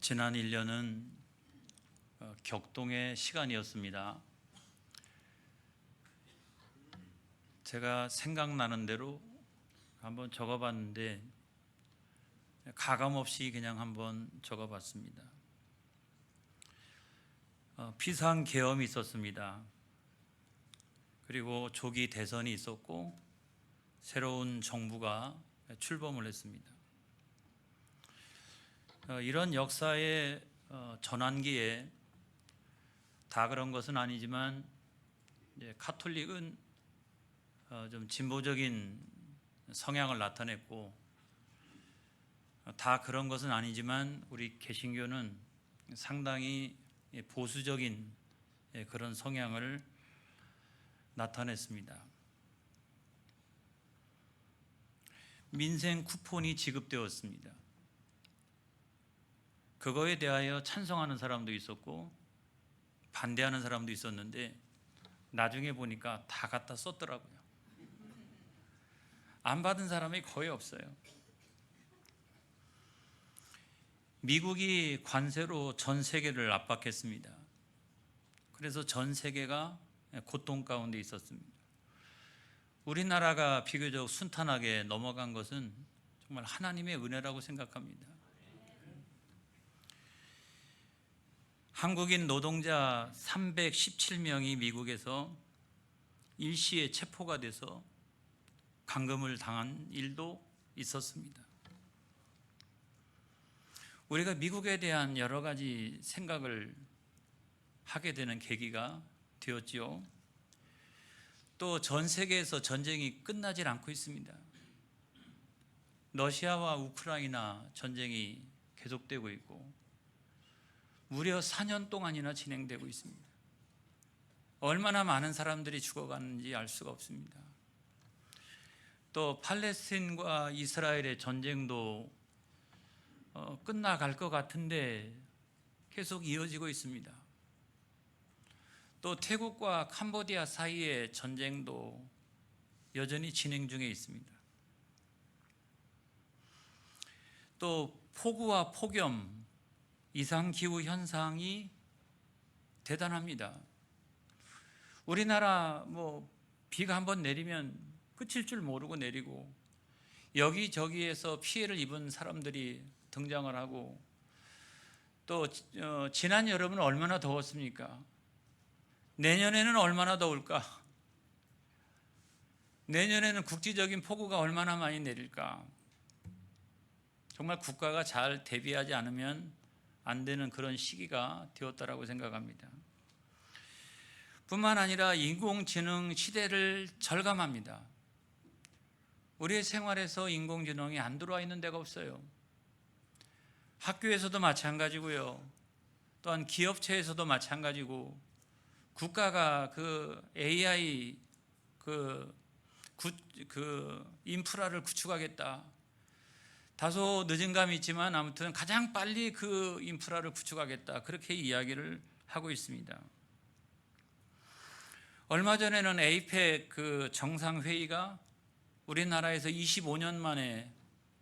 지난 1년은 격동의 시간이었습니다. 제가 생각나는 대로 한번 적어봤는데 가감없이 그냥 한번 적어봤습니다. 비상계엄이 있었습니다. 그리고 조기 대선이 있었고 새로운 정부가 출범을 했습니다. 이런 역사의 전환기에 다 그런 것은 아니지만 카톨릭은 좀 진보적인 성향을 나타냈고 다 그런 것은 아니지만 우리 개신교는 상당히 보수적인 그런 성향을 나타냈습니다. 민생 쿠폰이 지급되었습니다. 그거에 대하여 찬성하는 사람도 있었고 반대하는 사람도 있었는데 나중에 보니까 다 갖다 썼더라고요. 안 받은 사람이 거의 없어요. 미국이 관세로 전 세계를 압박했습니다. 그래서 전 세계가 고통 가운데 있었습니다. 우리나라가 비교적 순탄하게 넘어간 것은 정말 하나님의 은혜라고 생각합니다. 한국인 노동자 317명이 미국에서 일시에 체포가 돼서 감금을 당한 일도 있었습니다. 우리가 미국에 대한 여러 가지 생각을 하게 되는 계기가 되었지요. 또 전 세계에서 전쟁이 끝나질 않고 있습니다. 러시아와 우크라이나 전쟁이 계속되고 있고 무려 4년 동안이나 진행되고 있습니다. 얼마나 많은 사람들이 죽어가는지 알 수가 없습니다. 또 팔레스틴과 이스라엘의 전쟁도 끝나갈 것 같은데 계속 이어지고 있습니다. 또 태국과 캄보디아 사이의 전쟁도 여전히 진행 중에 있습니다. 또 폭우와 폭염, 이상기후 현상이 대단합니다. 우리나라 비가 한번 내리면 그칠 줄 모르고 내리고 여기저기에서 피해를 입은 사람들이 등장을 하고 또 지난 여름은 얼마나 더웠습니까? 내년에는 얼마나 더울까? 내년에는 국지적인 폭우가 얼마나 많이 내릴까? 정말 국가가 잘 대비하지 않으면 안 되는 그런 시기가 되었다라고 생각합니다. 뿐만 아니라 인공지능 시대를 절감합니다. 우리의 생활에서 인공지능이 안 들어와 있는 데가 없어요. 학교에서도 마찬가지고요. 또한 기업체에서도 마찬가지고 국가가 그 AI 인프라를 구축하겠다. 다소 늦은 감이 있지만 아무튼 가장 빨리 그 인프라를 구축하겠다. 그렇게 이야기를 하고 있습니다. 얼마 전에는 에이펙 그 정상회의가 우리나라에서 25년 만에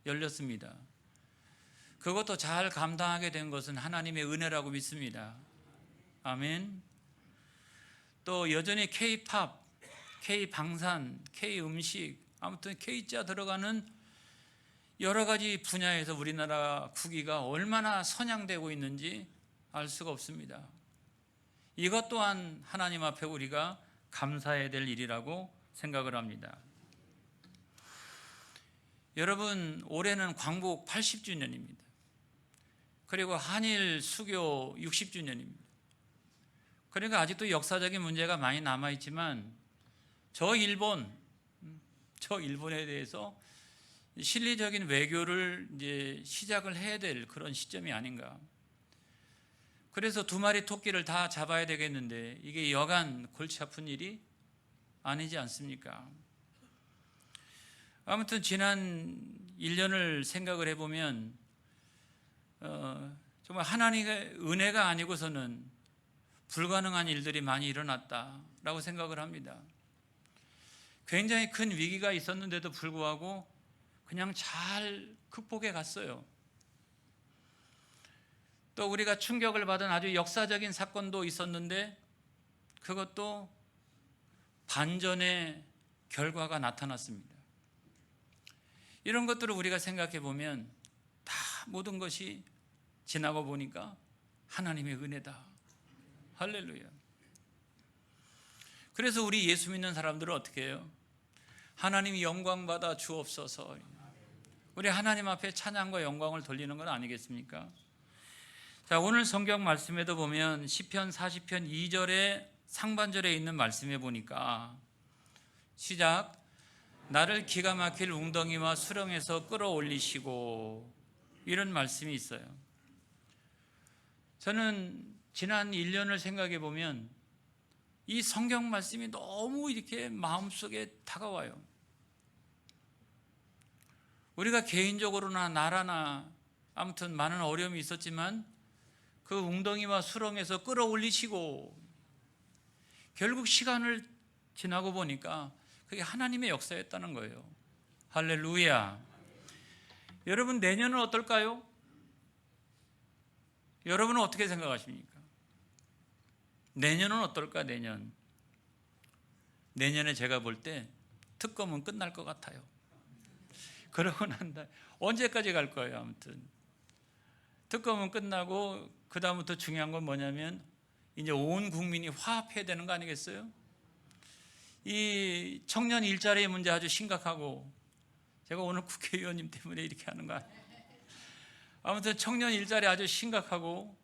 열렸습니다. 그것도 잘 감당하게 된 것은 하나님의 은혜라고 믿습니다. 아멘. 또 여전히 K-팝, K-방산, K-음식, 아무튼 K자 들어가는 여러 가지 분야에서 우리나라 국위가 얼마나 선양되고 있는지 알 수가 없습니다. 이것 또한 하나님 앞에 우리가 감사해야 될 일이라고 생각을 합니다. 여러분, 올해는 광복 80주년입니다. 그리고 한일 수교 60주년입니다. 그러니까 아직도 역사적인 문제가 많이 남아있지만 저 일본에 대해서 실리적인 외교를 이제 시작을 해야 될 그런 시점이 아닌가. 그래서 두 마리 토끼를 다 잡아야 되겠는데 이게 여간 골치 아픈 일이 아니지 않습니까? 아무튼 지난 1년을 생각을 해보면 정말 하나님의 은혜가 아니고서는 불가능한 일들이 많이 일어났다라고 생각을 합니다. 굉장히 큰 위기가 있었는데도 불구하고 그냥 잘 극복해 갔어요. 또 우리가 충격을 받은 아주 역사적인 사건도 있었는데 그것도 반전의 결과가 나타났습니다. 이런 것들을 우리가 생각해 보면 다 모든 것이 지나고 보니까 하나님의 은혜다. 할렐루야. 그래서 우리 예수 믿는 사람들은 어떻게 해요? 하나님이 영광 받아 주옵소서. 우리 하나님 앞에 찬양과 영광을 돌리는 건 아니겠습니까? 자, 오늘 성경 말씀에도 보면 시편 40편 2절에 상반절에 있는 말씀에 보니까 시작, 나를 기가 막힐 웅덩이와 수렁에서 끌어올리시고, 이런 말씀이 있어요. 저는 지난 1년을 생각해 보면 이 성경 말씀이 너무 이렇게 마음속에 다가와요. 우리가 개인적으로나 나라나 아무튼 많은 어려움이 있었지만 그 웅덩이와 수렁에서 끌어올리시고, 결국 시간을 지나고 보니까 그게 하나님의 역사였다는 거예요. 할렐루야. 여러분, 내년은 어떨까요? 여러분은 어떻게 생각하십니까? 내년은 어떨까? 내년에 제가 볼 때 특검은 끝날 것 같아요. 그러고 난 다음에 언제까지 갈 거예요? 아무튼 특검은 끝나고 그 다음부터 중요한 건 뭐냐면 이제 온 국민이 화합해야 되는 거 아니겠어요? 이 청년 일자리 문제 아주 심각하고, 제가 오늘 국회의원님 때문에 이렇게 하는 거 아니에요. 아무튼 청년 일자리 아주 심각하고,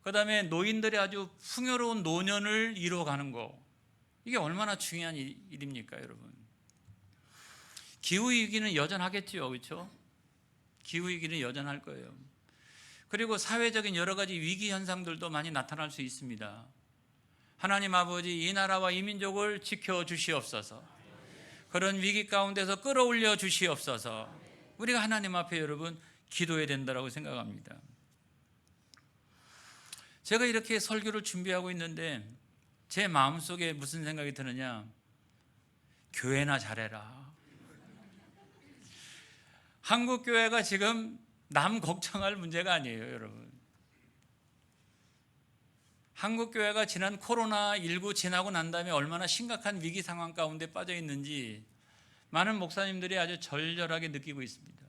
그 다음에 노인들의 아주 풍요로운 노년을 이루어가는 거, 이게 얼마나 중요한 일입니까, 여러분? 기후위기는 여전하겠죠, 그렇죠? 기후위기는 여전할 거예요. 그리고 사회적인 여러 가지 위기 현상들도 많이 나타날 수 있습니다. 하나님 아버지, 이 나라와 이 민족을 지켜주시옵소서. 그런 위기 가운데서 끌어올려 주시옵소서. 우리가 하나님 앞에 여러분 기도해야 된다고 생각합니다. 제가 이렇게 설교를 준비하고 있는데 제 마음속에 무슨 생각이 드느냐, 교회나 잘해라. 한국 교회가 지금 남 걱정할 문제가 아니에요, 여러분. 한국 교회가 지난 코로나19 지나고 난 다음에 얼마나 심각한 위기 상황 가운데 빠져 있는지 많은 목사님들이 아주 절절하게 느끼고 있습니다.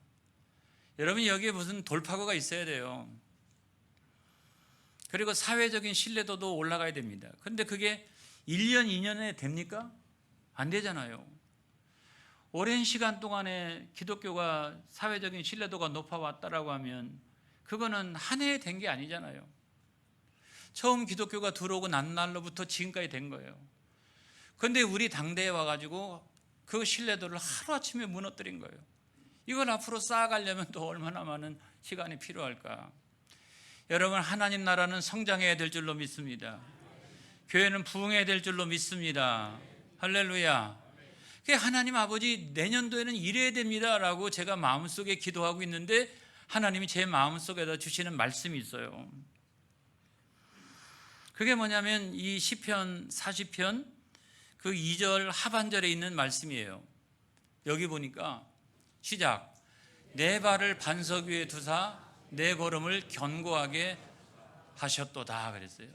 여러분, 여기에 무슨 돌파구가 있어야 돼요. 그리고 사회적인 신뢰도도 올라가야 됩니다. 그런데 그게 1년, 2년에 됩니까? 안 되잖아요. 오랜 시간 동안에 기독교가 사회적인 신뢰도가 높아왔다라고 하면 그거는 한 해에 된 게 아니잖아요. 처음 기독교가 들어오고 난 날로부터 지금까지 된 거예요. 그런데 우리 당대에 와가지고 그 신뢰도를 하루아침에 무너뜨린 거예요. 이걸 앞으로 쌓아가려면 또 얼마나 많은 시간이 필요할까. 여러분, 하나님 나라는 성장해야 될 줄로 믿습니다. 교회는 부흥해야 될 줄로 믿습니다. 할렐루야. 하나님 아버지, 내년도에는 이래야 됩니다라고 제가 마음속에 기도하고 있는데 하나님이 제 마음속에다 주시는 말씀이 있어요. 그게 뭐냐면 이 시편 40편 그 2절 하반절에 있는 말씀이에요. 여기 보니까 시작, 내 발을 반석 위에 두사 내 걸음을 견고하게 하셨도다 그랬어요.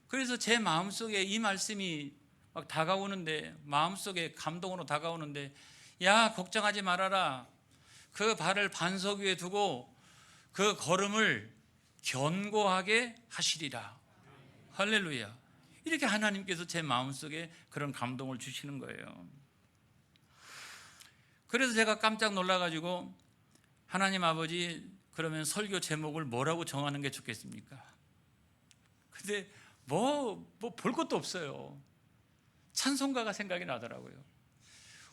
그래서 제 마음속에 이 말씀이 막 다가오는데, 마음속에 감동으로 다가오는데, 야, 걱정하지 말아라. 그 발을 반석 위에 두고 그 걸음을 견고하게 하시리라. 할렐루야. 이렇게 하나님께서 제 마음속에 그런 감동을 주시는 거예요. 그래서 제가 깜짝 놀라가지고 하나님 아버지, 그러면 설교 제목을 뭐라고 정하는 게 좋겠습니까? 근데 볼 것도 없어요. 찬송가가 생각이 나더라고요.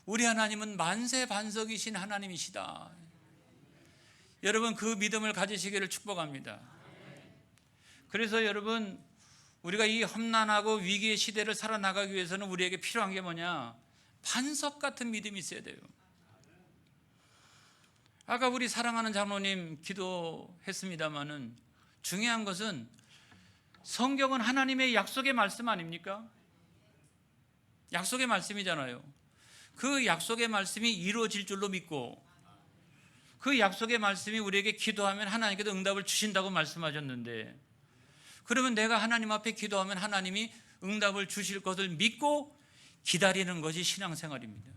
우리 하나님은 만세 반석이신 하나님이시다. 여러분, 그 믿음을 가지시기를 축복합니다. 그래서 여러분, 우리가 이 험난하고 위기의 시대를 살아나가기 위해서는 우리에게 필요한 게 뭐냐? 반석 같은 믿음이 있어야 돼요. 아까 우리 사랑하는 장로님 기도했습니다마는 중요한 것은 성경은 하나님의 약속의 말씀 아닙니까? 약속의 말씀이잖아요. 그 약속의 말씀이 이루어질 줄로 믿고, 그 약속의 말씀이 우리에게 기도하면 하나님께서 응답을 주신다고 말씀하셨는데, 그러면 내가 하나님 앞에 기도하면 하나님이 응답을 주실 것을 믿고 기다리는 것이 신앙생활입니다.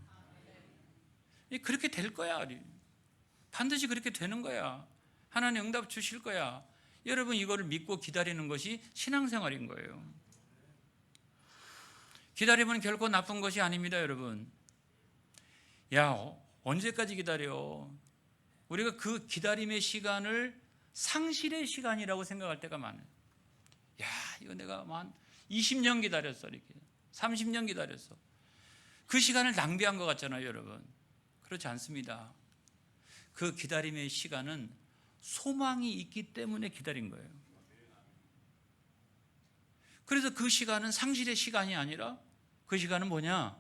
그렇게 될 거야. 반드시 그렇게 되는 거야. 하나님 응답 주실 거야. 여러분, 이거를 믿고 기다리는 것이 신앙생활인 거예요. 기다림은 결코 나쁜 것이 아닙니다, 여러분. 야, 언제까지 기다려? 우리가 그 기다림의 시간을 상실의 시간이라고 생각할 때가 많아요. 야, 이거 내가 한 20년 기다렸어, 이렇게 30년 기다렸어. 그 시간을 낭비한 것 같잖아요, 여러분. 그렇지 않습니다. 그 기다림의 시간은 소망이 있기 때문에 기다린 거예요. 그래서 그 시간은 상실의 시간이 아니라 그 시간은 뭐냐?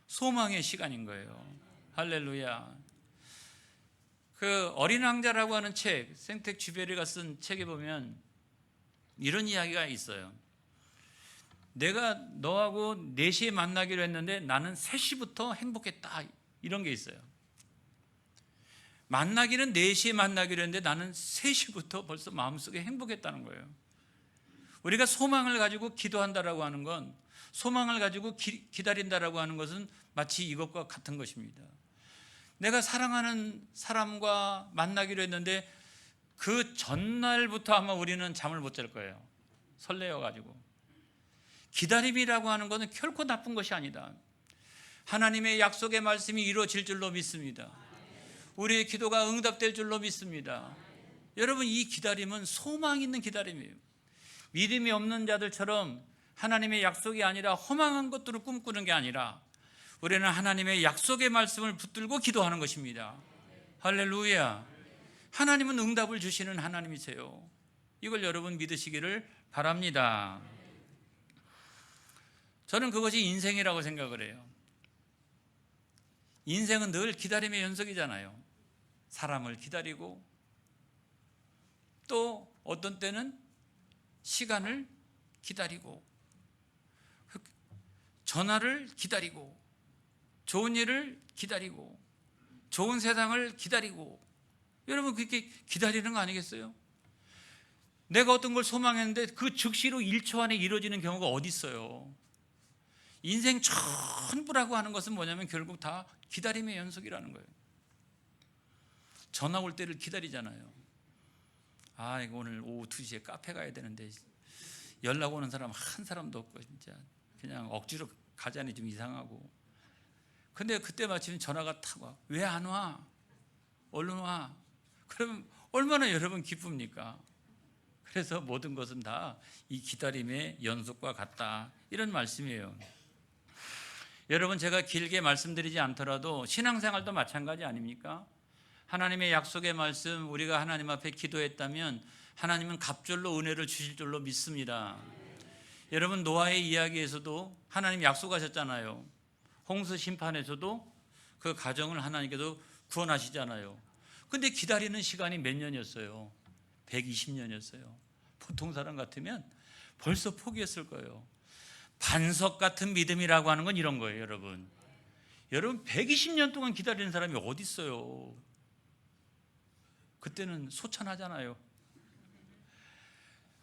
소망의 시간인 거예요. 할렐루야. 그 어린 왕자라고 하는 책, 생텍 쥐베리가 쓴 책에 보면 이런 이야기가 있어요. 내가 너하고 4시에 만나기로 했는데 나는 3시부터 행복했다, 이런 게 있어요. 만나기는 4시에 만나기로 했는데 나는 3시부터 벌써 마음속에 행복했다는 거예요. 우리가 소망을 가지고 기도한다라고 하는 건, 소망을 가지고 기다린다라고 하는 것은 마치 이것과 같은 것입니다. 내가 사랑하는 사람과 만나기로 했는데 그 전날부터 아마 우리는 잠을 못 잘 거예요. 설레어가지고. 기다림이라고 하는 것은 결코 나쁜 것이 아니다. 하나님의 약속의 말씀이 이루어질 줄로 믿습니다. 우리의 기도가 응답될 줄로 믿습니다. 여러분, 이 기다림은 소망 있는 기다림이에요. 믿음이 없는 자들처럼 하나님의 약속이 아니라 허망한 것들을 꿈꾸는 게 아니라 우리는 하나님의 약속의 말씀을 붙들고 기도하는 것입니다. 할렐루야. 하나님은 응답을 주시는 하나님이세요. 이걸 여러분 믿으시기를 바랍니다. 저는 그것이 인생이라고 생각을 해요. 인생은 늘 기다림의 연속이잖아요. 사람을 기다리고 또 어떤 때는 시간을 기다리고 전화를 기다리고 좋은 일을 기다리고 좋은 세상을 기다리고, 여러분 그렇게 기다리는 거 아니겠어요? 내가 어떤 걸 소망했는데 그 즉시로 1초 안에 이루어지는 경우가 어디 있어요? 인생 전부라고 하는 것은 뭐냐면 결국 다 기다림의 연속이라는 거예요. 전화 올 때를 기다리잖아요. 아, 이거 오늘 오후 2시에 카페 가야 되는데 연락 오는 사람 한 사람도 없고 진짜 그냥 억지로 가자니 좀 이상하고. 근데 그때 마침 전화가 탁 와. 왜 안 와? 얼른 와. 그러면 얼마나 여러분 기쁩니까? 그래서 모든 것은 다 이 기다림의 연속과 같다, 이런 말씀이에요. 여러분, 제가 길게 말씀드리지 않더라도 신앙생활도 마찬가지 아닙니까? 하나님의 약속의 말씀, 우리가 하나님 앞에 기도했다면 하나님은 갑절로 은혜를 주실 줄로 믿습니다. 여러분, 노아의 이야기에서도 하나님 약속하셨잖아요. 홍수 심판에서도 그 가정을 하나님께서 구원하시잖아요. 근데 기다리는 시간이 몇 년이었어요? 120년이었어요. 보통 사람 같으면 벌써 포기했을 거예요. 반석 같은 믿음이라고 하는 건 이런 거예요, 여러분. 여러분, 120년 동안 기다리는 사람이 어디 있어요? 그때는 소천하잖아요.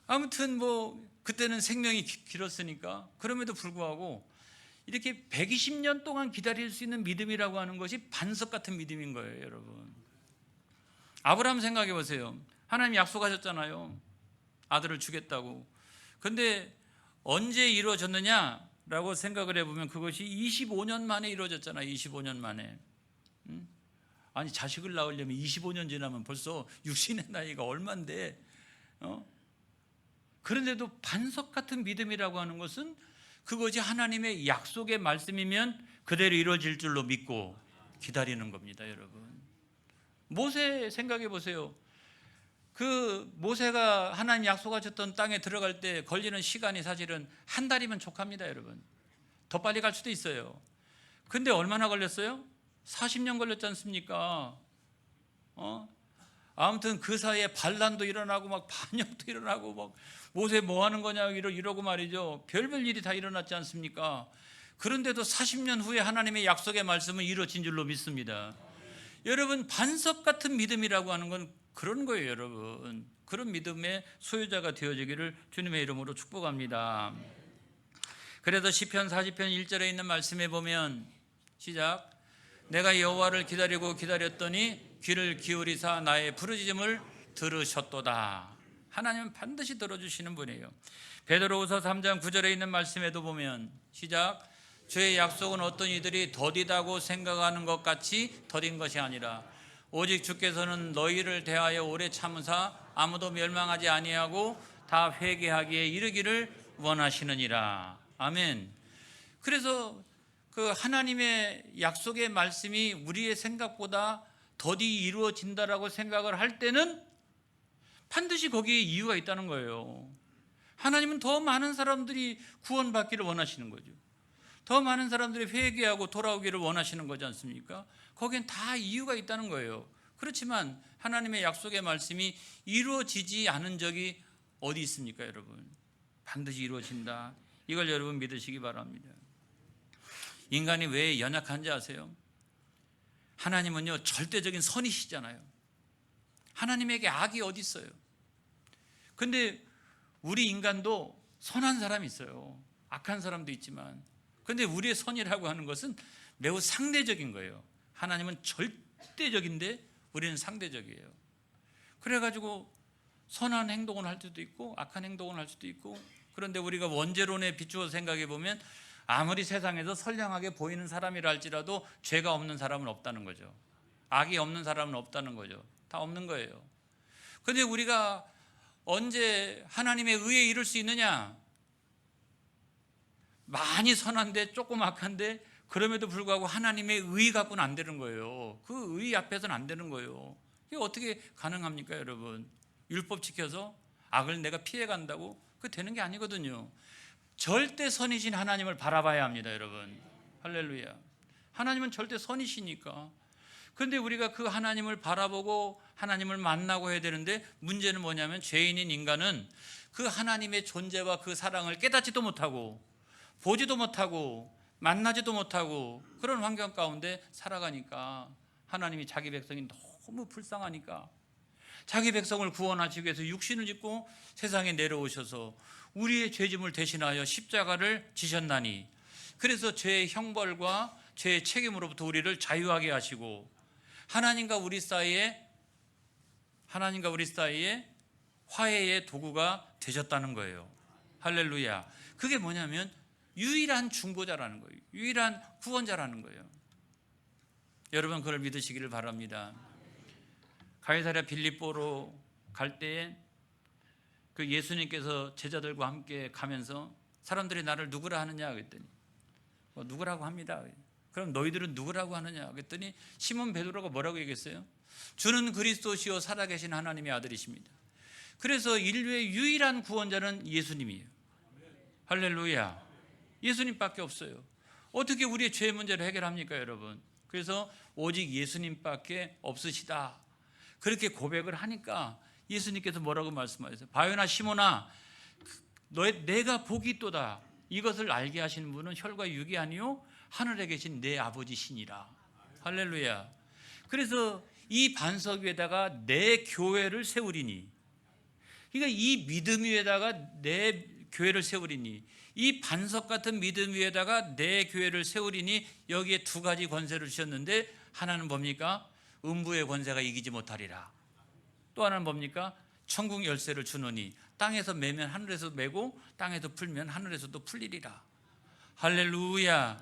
아무튼 그때는 생명이 길었으니까. 그럼에도 불구하고 이렇게 120년 동안 기다릴 수 있는 믿음이라고 하는 것이 반석 같은 믿음인 거예요, 여러분. 아브라함 생각해 보세요. 하나님 약속하셨잖아요. 아들을 주겠다고. 근데 언제 이루어졌느냐라고 생각을 해보면 그것이 25년 만에 이루어졌잖아요. 25년 만에. 아니, 자식을 낳으려면 25년 지나면 벌써 육신의 나이가 얼만데, 그런데도 반석 같은 믿음이라고 하는 것은 그것이 하나님의 약속의 말씀이면 그대로 이루어질 줄로 믿고 기다리는 겁니다, 여러분. 모세 생각해 보세요. 그 모세가 하나님 약속하셨던 땅에 들어갈 때 걸리는 시간이 사실은 한 달이면 족합니다, 여러분. 더 빨리 갈 수도 있어요. 근데 얼마나 걸렸어요? 40년 걸렸지 않습니까? 아무튼 그 사이에 반란도 일어나고 막 반역도 일어나고 막 모세 뭐 하는 거냐 이러고 말이죠. 별별 일이 다 일어났지 않습니까? 그런데도 40년 후에 하나님의 약속의 말씀은 이루어진 줄로 믿습니다. 여러분, 반석 같은 믿음이라고 하는 건 그런 거예요, 여러분. 그런 믿음의 소유자가 되어지기를 주님의 이름으로 축복합니다. 그래서 시편 40편 1절에 있는 말씀에 보면 시작. 내가 여호와를 기다리고 기다렸더니 귀를 기울이사 나의 부르짖음을 들으셨도다. 하나님은 반드시 들어주시는 분이에요. 베드로후서 3장 9절에 있는 말씀에도 보면 시작. 주의 약속은 어떤 이들이 더디다고 생각하는 것 같이 더딘 것이 아니라 오직 주께서는 너희를 대하여 오래 참으사 아무도 멸망하지 아니하고 다 회개하기에 이르기를 원하시느니라. 아멘. 그래서 그 하나님의 약속의 말씀이 우리의 생각보다 더디 이루어진다라고 생각을 할 때는 반드시 거기에 이유가 있다는 거예요. 하나님은 더 많은 사람들이 구원받기를 원하시는 거죠. 더 많은 사람들이 회개하고 돌아오기를 원하시는 거지 않습니까? 거기엔 다 이유가 있다는 거예요. 그렇지만 하나님의 약속의 말씀이 이루어지지 않은 적이 어디 있습니까, 여러분? 반드시 이루어진다. 이걸 여러분 믿으시기 바랍니다. 인간이 왜 연약한지 아세요? 하나님은요, 절대적인 선이시잖아요. 하나님에게 악이 어디 있어요? 근데 우리 인간도 선한 사람이 있어요. 악한 사람도 있지만. 근데 우리의 선이라고 하는 것은 매우 상대적인 거예요. 하나님은 절대적인데 우리는 상대적이에요. 그래가지고 선한 행동을 할 수도 있고 악한 행동을 할 수도 있고, 그런데 우리가 원죄론에 비추어 생각해 보면 아무리 세상에서 선량하게 보이는 사람이라 할지라도 죄가 없는 사람은 없다는 거죠. 악이 없는 사람은 없다는 거죠. 다 없는 거예요. 그런데 우리가 언제 하나님의 의에 이를 수 있느냐? 많이 선한데 조금 악한데 그럼에도 불구하고 하나님의 의 갖고는 안 되는 거예요. 그 의 앞에서는 안 되는 거예요. 이게 어떻게 가능합니까, 여러분? 율법 지켜서 악을 내가 피해간다고? 그게 되는 게 아니거든요. 절대 선이신 하나님을 바라봐야 합니다, 여러분. 할렐루야. 하나님은 절대 선이시니까. 그런데 우리가 그 하나님을 바라보고 하나님을 만나고 해야 되는데, 문제는 뭐냐면 죄인인 인간은 그 하나님의 존재와 그 사랑을 깨닫지도 못하고 보지도 못하고 만나지도 못하고 그런 환경 가운데 살아가니까 하나님이 자기 백성이 너무 불쌍하니까 자기 백성을 구원하시기 위해서 육신을 입고 세상에 내려오셔서 우리의 죄짐을 대신하여 십자가를 지셨나니, 그래서 죄의 형벌과 죄의 책임으로부터 우리를 자유하게 하시고 하나님과 우리 사이에 화해의 도구가 되셨다는 거예요. 할렐루야. 그게 뭐냐면 유일한 중보자라는 거예요. 유일한 구원자라는 거예요. 여러분, 그걸 믿으시기를 바랍니다. 가이사랴 빌립보로 갈 때에 그 예수님께서 제자들과 함께 가면서 사람들이 나를 누구라 하느냐 그랬더니 누구라고 합니다. 그럼 너희들은 누구라고 하느냐 그랬더니 시몬 베드로가 뭐라고 얘기했어요? 주는 그리스도시요 살아계신 하나님의 아들이십니다. 그래서 인류의 유일한 구원자는 예수님이에요. 할렐루야. 예수님밖에 없어요. 어떻게 우리의 죄 문제를 해결합니까, 여러분? 그래서 오직 예수님밖에 없으시다. 그렇게 고백을 하니까 예수님께서 뭐라고 말씀하셨어요? 바요나 시몬아, 내가 복이 있도다. 이것을 알게 하시는 분은 혈과 육이 아니요 하늘에 계신 내 아버지시니라. 할렐루야. 그래서 이 반석 위에다가 내 교회를 세우리니, 그러니까 이 믿음 위에다가 내 교회를 세우리니, 이 반석 같은 믿음 위에다가 내 교회를 세우리니, 여기에 두 가지 권세를 주셨는데 하나는 뭡니까? 음부의 권세가 이기지 못하리라. 또 하나는 뭡니까? 천국 열쇠를 주노니 땅에서 매면 하늘에서 매고 땅에서 풀면 하늘에서도 풀리리라. 할렐루야.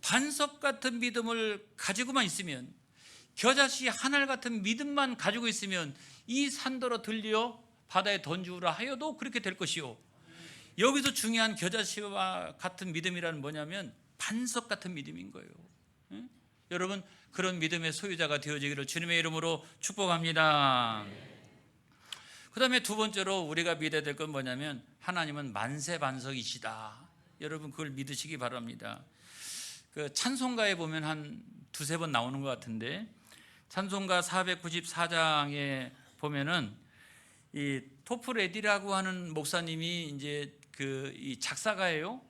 반석 같은 믿음을 가지고만 있으면, 겨자씨 하늘 같은 믿음만 가지고 있으면 이 산더러 들려 바다에 던지우라 하여도 그렇게 될 것이요. 여기서 중요한 겨자씨와 같은 믿음이라는 뭐냐면 반석 같은 믿음인 거예요. 응? 여러분, 그런 믿음의 소유자가 되어지기를 주님의 이름으로 축복합니다. 그 다음에 두 번째로 우리가 믿어야 될 건 뭐냐면 하나님은 만세 반석이시다. 여러분, 그걸 믿으시기 바랍니다. 그 찬송가에 보면 한 두세 번 나오는 것 같은데, 찬송가 494장에 보면은 이 토프레디라고 하는 목사님이 이제 이 작사가예요.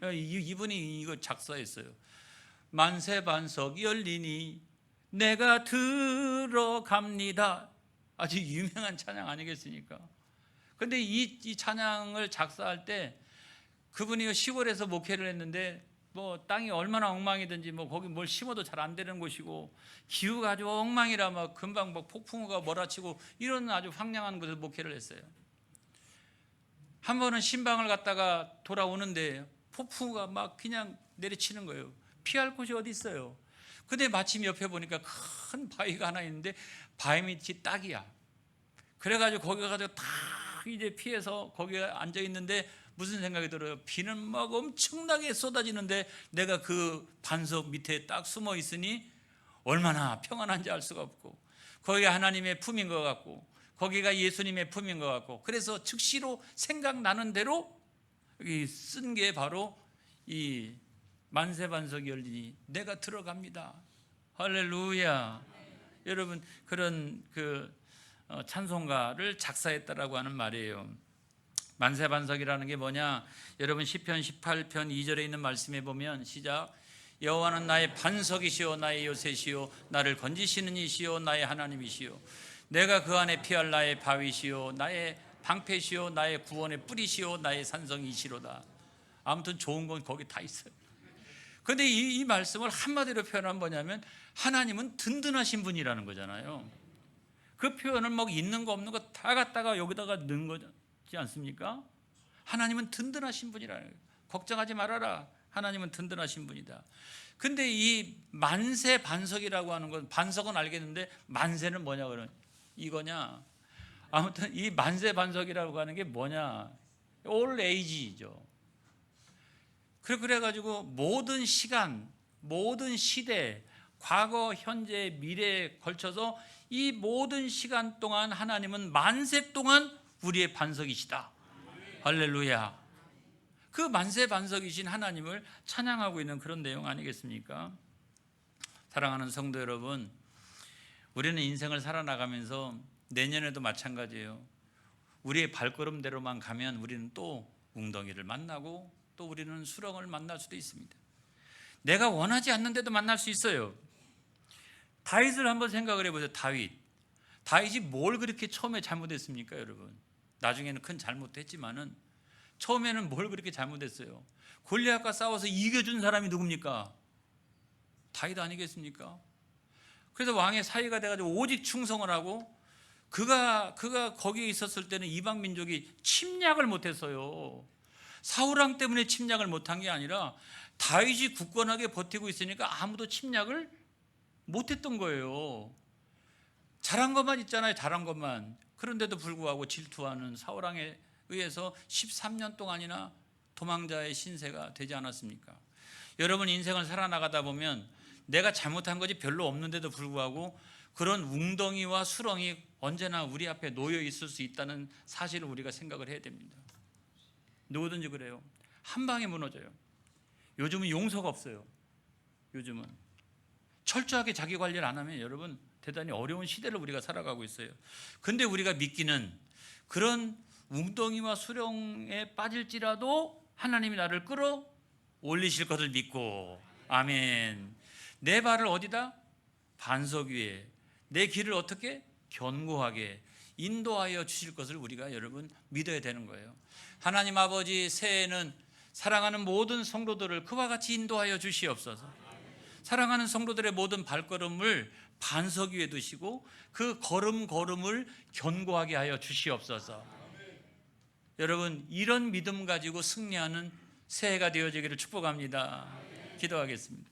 이분이 이거 작사했어요. 만세 반석이 열리니 내가 들어갑니다. 아주 유명한 찬양 아니겠습니까? 근데 이 찬양을 작사할 때 그분이 시골에서 목회를 했는데 뭐 땅이 얼마나 엉망이든지 뭐 거기 뭘 심어도 잘 안 되는 곳이고 기후가 아주 엉망이라 막 금방 막 폭풍우가 몰아치고 이런 아주 황량한 곳에서 목회를 했어요. 한 번은 신방을 갔다가 돌아오는데 폭풍우가 막 그냥 내리치는 거예요. 피할 곳이 어디 있어요. 근데 마침 옆에 보니까 큰 바위가 하나 있는데 바위 밑이 딱이야. 그래가지고 거기 가서 다 이제 피해서 거기에 앉아 있는데 무슨 생각이 들어요? 비는 막 엄청나게 쏟아지는데 내가 그 반석 밑에 딱 숨어 있으니 얼마나 평안한지 알 수가 없고, 거기가 하나님의 품인 것 같고 거기가 예수님의 품인 것 같고, 그래서 즉시로 생각나는 대로 쓴 게 바로 이 만세 반석이 열리니 내가 들어갑니다. 할렐루야. 여러분, 그런 찬송가를 작사했다라고 하는 말이에요. 만세 반석이라는 게 뭐냐? 여러분 시편 18편 2절에 있는 말씀에 보면 시작. 여호와는 나의 반석이시오 나의 요새시오 나를 건지시는 이시오 나의 하나님이시오 내가 그 안에 피할 나의 바위시오 나의 방패시오 나의 구원의 뿌리시오 나의 산성이시로다. 아무튼 좋은 건 거기 다 있어요. 그런데 이 말씀을 한마디로 표현하면 뭐냐면 하나님은 든든하신 분이라는 거잖아요. 그 표현을 뭐 있는 거 없는 거 다 갖다가 여기다가 넣은 거지 않습니까? 하나님은 든든하신 분이라는 거예요. 걱정하지 말아라. 하나님은 든든하신 분이다. 근데 이 만세 반석이라고 하는 건, 반석은 알겠는데 만세는 뭐냐 그러면 이거냐? 아무튼 이 만세 반석이라고 하는 게 뭐냐? 올 에이지죠. 그래가지고 모든 시간, 모든 시대, 과거, 현재, 미래에 걸쳐서 이 모든 시간 동안 하나님은 만세 동안 우리의 반석이시다. 할렐루야. 그 만세 반석이신 하나님을 찬양하고 있는 그런 내용 아니겠습니까? 사랑하는 성도 여러분, 우리는 인생을 살아나가면서 내년에도 마찬가지예요. 우리의 발걸음대로만 가면 우리는 또 웅덩이를 만나고 또 우리는 수렁을 만날 수도 있습니다. 내가 원하지 않는데도 만날 수 있어요. 다윗을 한번 생각을 해보세요. 다윗이 뭘 그렇게 처음에 잘못했습니까, 여러분? 나중에는 큰 잘못했지만은 처음에는 뭘 그렇게 잘못했어요? 골리앗과 싸워서 이겨준 사람이 누굽니까? 다윗 아니겠습니까? 그래서 왕의 사위가 돼가지고 오직 충성을 하고, 그가 거기에 있었을 때는 이방 민족이 침략을 못했어요. 사울 왕 때문에 침략을 못한 게 아니라 다윗이 굳건하게 버티고 있으니까 아무도 침략을 못했던 거예요. 잘한 것만 있잖아요. 잘한 것만. 그런데도 불구하고 질투하는 사울 왕에 의해서 13년 동안이나 도망자의 신세가 되지 않았습니까? 여러분, 인생을 살아나가다 보면 내가 잘못한 것이 별로 없는데도 불구하고 그런 웅덩이와 수렁이 언제나 우리 앞에 놓여 있을 수 있다는 사실을 우리가 생각을 해야 됩니다. 누구든지 그래요. 한 방에 무너져요. 요즘은 용서가 없어요. 요즘은 철저하게 자기 관리를 안 하면 여러분 대단히 어려운 시대를 우리가 살아가고 있어요. 근데 우리가 믿기는 그런 웅덩이와 수렁에 빠질지라도 하나님이 나를 끌어 올리실 것을 믿고, 아멘. 내 발을 어디다? 반석 위에. 내 길을 어떻게? 견고하게 인도하여 주실 것을 우리가 여러분 믿어야 되는 거예요. 하나님 아버지, 새해에는 사랑하는 모든 성도들을 그와 같이 인도하여 주시옵소서. 사랑하는 성도들의 모든 발걸음을 반석 위에 두시고 그 걸음을 견고하게 하여 주시옵소서. 여러분, 이런 믿음 가지고 승리하는 새해가 되어지기를 축복합니다. 기도하겠습니다.